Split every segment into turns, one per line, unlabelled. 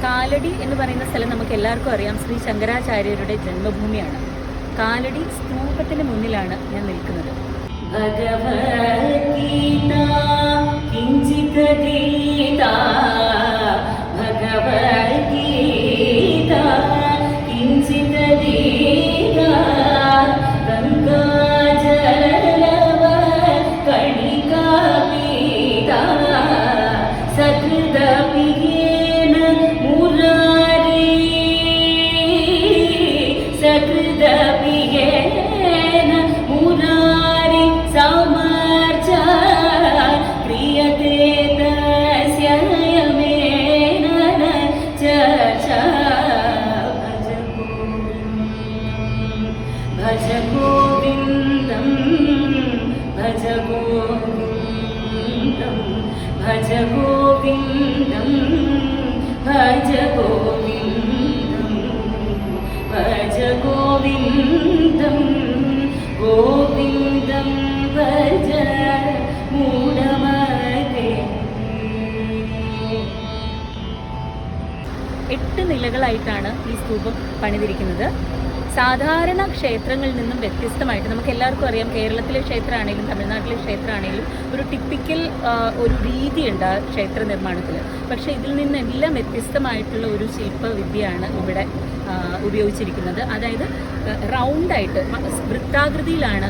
കാലടി എന്ന് പറയുന്ന സ്ഥലം നമുക്ക് എല്ലാവർക്കും അറിയാം, ശ്രീ ശങ്കരാചാര്യരുടെ ജന്മഭൂമിയാണ്. കാലടി സ്തൂപത്തിന് മുന്നിലാണ് ഞാൻ നിൽക്കുന്നത്. ഭഗവത്ഗീത കിഞ്ചിത് ഗീത, ഭഗവത്ഗീത കിഞ്ചിത് ഗീത, ഗംഗാജലവ കണികാ പീത, സകൃദപിയേന മുരാരി, സകൃദപിയേന മുരാരി സമർച്ച ക്രിയത്തെ തസ്യ യമേന ചർച്ചാ. ഭജ ഗോവിന്ദം ഭജ ഗോവിന്ദം ഭജ ഗോവിന്ദം ഭജ ഗോവിന്ദം ഭജ ഗോവിന്ദം ഗോവിന്ദം ഭജ മൂഢമതേ. 8 നിലകളായിട്ടാണ് ഈ സ്തൂപം പണിതിരിക്കുന്നത്. സാധാരണ ക്ഷേത്രങ്ങളിൽ നിന്നും വ്യത്യസ്തമായിട്ട്, നമുക്ക് എല്ലാവർക്കും അറിയാം, കേരളത്തിലെ ക്ഷേത്രമാണെങ്കിലും തമിഴ്നാട്ടിലെ ക്ഷേത്രമാണെങ്കിലും ഒരു ടിപ്പിക്കൽ ഒരു രീതിയുണ്ട് ആ ക്ഷേത്ര നിർമ്മാണത്തിൽ. പക്ഷേ ഇതിൽ നിന്നെല്ലാം വ്യത്യസ്തമായിട്ടുള്ള ഒരു ശില്പവിദ്യയാണ് ഇവിടെ ഉപയോഗിച്ചിരിക്കുന്നത്. അതായത് റൗണ്ടായിട്ട് വൃത്താകൃതിയിലാണ്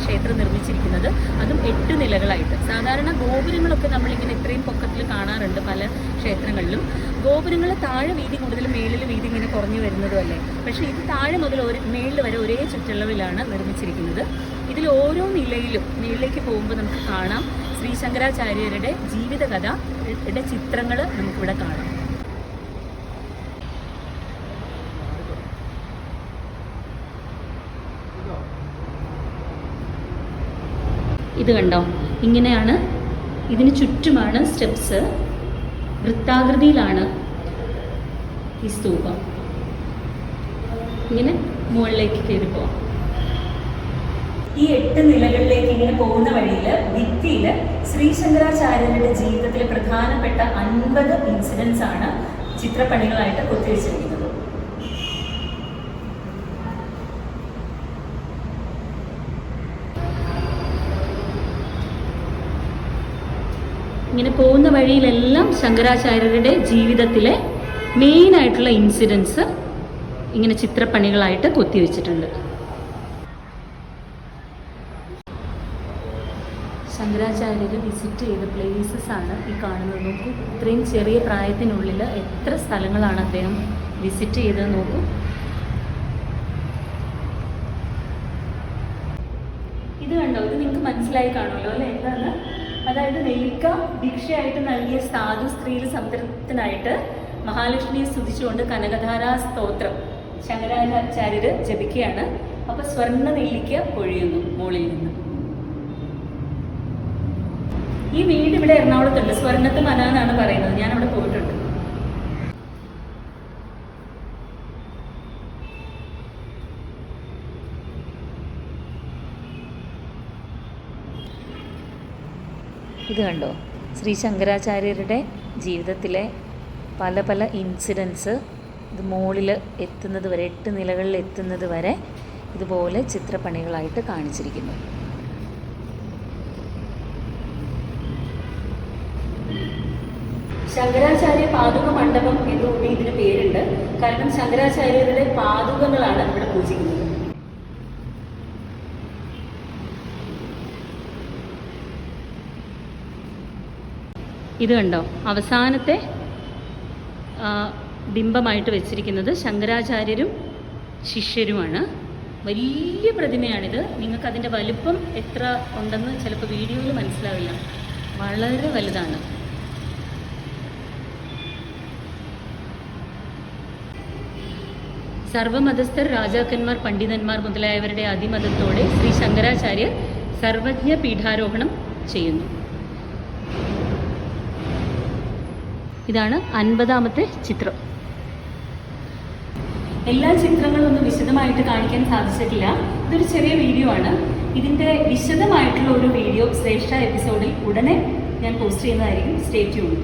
ക്ഷേത്രം നിർമ്മിച്ചിരിക്കുന്നത്, അതും 8 നിലകളായിട്ട്. സാധാരണ ഗോപുരങ്ങളൊക്കെ നമ്മളിങ്ങനെ ഇത്രയും പൊക്കത്തിൽ കാണാറുണ്ട് പല ക്ഷേത്രങ്ങളിലും. ഗോപുരങ്ങൾ താഴെ വീതി കൂടുതലും മേളിൽ വീതി ഇങ്ങനെ കുറഞ്ഞു വരുന്നതുമല്ലേ. പക്ഷേ ഇത് താഴെ മുതൽ മേളിൽ വരെ ഒരേ ചുറ്റളവിലാണ് നിർമ്മിച്ചിരിക്കുന്നത്. ഇതിൽ ഓരോ നിലയിലും മേളിലേക്ക് പോകുമ്പോൾ നമുക്ക് കാണാം ശ്രീ ശങ്കരാചാര്യരുടെ ജീവിതകഥയുടെ ചിത്രങ്ങൾ നമുക്കിവിടെ കാണാം. ഇത് കണ്ടോ, ഇങ്ങനെയാണ്, ഇതിന് ചുറ്റുമാണ് സ്റ്റെപ്സ്. വൃത്താകൃതിയിലാണ് ഈ സ്തൂപം. ഇങ്ങനെ മുകളിലേക്ക് കയറി പോവാം. ഈ 8 നിലകളിലേക്ക് ഇങ്ങനെ പോകുന്ന വഴിയിൽ ഭിത്തിയിൽ ശ്രീ ശങ്കരാചാര്യരുടെ ജീവിതത്തിലെ പ്രധാനപ്പെട്ട 50 ഇൻസിഡൻസ് ആണ് ചിത്രപ്പണികളായിട്ട് കൊത്തിവെച്ചിരിക്കുന്നത്. ഇങ്ങനെ പോകുന്ന വഴിയിലെല്ലാം ശങ്കരാചാര്യരുടെ ജീവിതത്തിലെ മെയിനായിട്ടുള്ള ഇൻസിഡൻസ് ഇങ്ങനെ ചിത്രപ്പണികളായിട്ട് കൊത്തിവെച്ചിട്ടുണ്ട്. ശങ്കരാചാര്യർ വിസിറ്റ് ചെയ്ത പ്ലേസസ് ആണ് ഈ കാണുന്നത്. നോക്കൂ, ഇത്രയും ചെറിയ പ്രായത്തിനുള്ളിൽ എത്ര സ്ഥലങ്ങളാണ് അദ്ദേഹം വിസിറ്റ് ചെയ്തത് നോക്കൂ. ഇത് കണ്ടോ, ഇത് നിങ്ങൾക്ക് മനസ്സിലായി കാണുമല്ലോ അല്ലേ, എന്താണ്? അതായത് നെല്ലിക്ക ഭിക്ഷയായിട്ട് നൽകിയ സാധു സ്ത്രീയുടെ സംതൃപ്തനായിട്ട് മഹാലക്ഷ്മിയെ സ്തുതിച്ചുകൊണ്ട് കനകധാരാ സ്തോത്രം ശങ്കരാചാര്യര് ജപിക്കുകയാണ്. അപ്പൊ സ്വർണ്ണ നെല്ലിക്ക പൊഴിയുന്നു മുകളിൽ നിന്ന്. ഈ വീട് ഇവിടെ എറണാകുളത്തുണ്ട്. സ്വർണ്ണത്ത് മന എന്നാണ് പറയുന്നത്. ഞാൻ അവിടെ പോയിട്ടുണ്ട്. ഇത് കണ്ടോ, ശ്രീ ശങ്കരാചാര്യരുടെ ജീവിതത്തിലെ പല പല ഇൻസിഡൻസ് ഇത് മുകളിൽ എത്തുന്നത് വരെ, 8 നിലകളിൽ എത്തുന്നത് വരെ ഇതുപോലെ ചിത്രപ്പണികളായിട്ട് കാണിച്ചിരിക്കുന്നു. ശങ്കരാചാര്യ പാദുക മണ്ഡപം എന്നുകൂടി ഇതിന് പേരുണ്ട്. കാരണം ശങ്കരാചാര്യരുടെ പാദുകങ്ങളാണ് ഇവിടെ പൂജിക്കുന്നത്. ഇത് കണ്ടോ, അവസാനത്തെ ബിംബമായിട്ട് വെച്ചിരിക്കുന്നത് ശങ്കരാചാര്യരും ശിഷ്യരുമാണ്. വലിയ പ്രതിമയാണിത്. നിങ്ങൾക്ക് അതിൻ്റെ വലുപ്പം എത്ര ഉണ്ടെന്ന് ചിലപ്പോൾ വീഡിയോയിൽ മനസ്സിലാവില്ല. വളരെ വലുതാണ്. സർവമതസ്ഥർ, രാജാക്കന്മാർ, പണ്ഡിതന്മാർ മുതലായവരുടെ അതിമതത്തോടെ ശ്രീ ശങ്കരാചാര്യർ സർവജ്ഞ പീഠാരോഹണം ചെയ്യുന്നു. ഇതാണ് 50ാമത്തെ ചിത്രം. എല്ലാ ചിത്രങ്ങളും ഒന്നും വിശദമായിട്ട് കാണിക്കാൻ സാധിച്ചിട്ടില്ല. ഇതൊരു ചെറിയ വീഡിയോ ആണ്. ഇതിൻ്റെ വിശദമായിട്ടുള്ള ഒരു വീഡിയോ ശ്രേഷ്ഠ എപ്പിസോഡിൽ ഉടനെ ഞാൻ പോസ്റ്റ് ചെയ്യുന്നതായിരിക്കും. Stay tuned.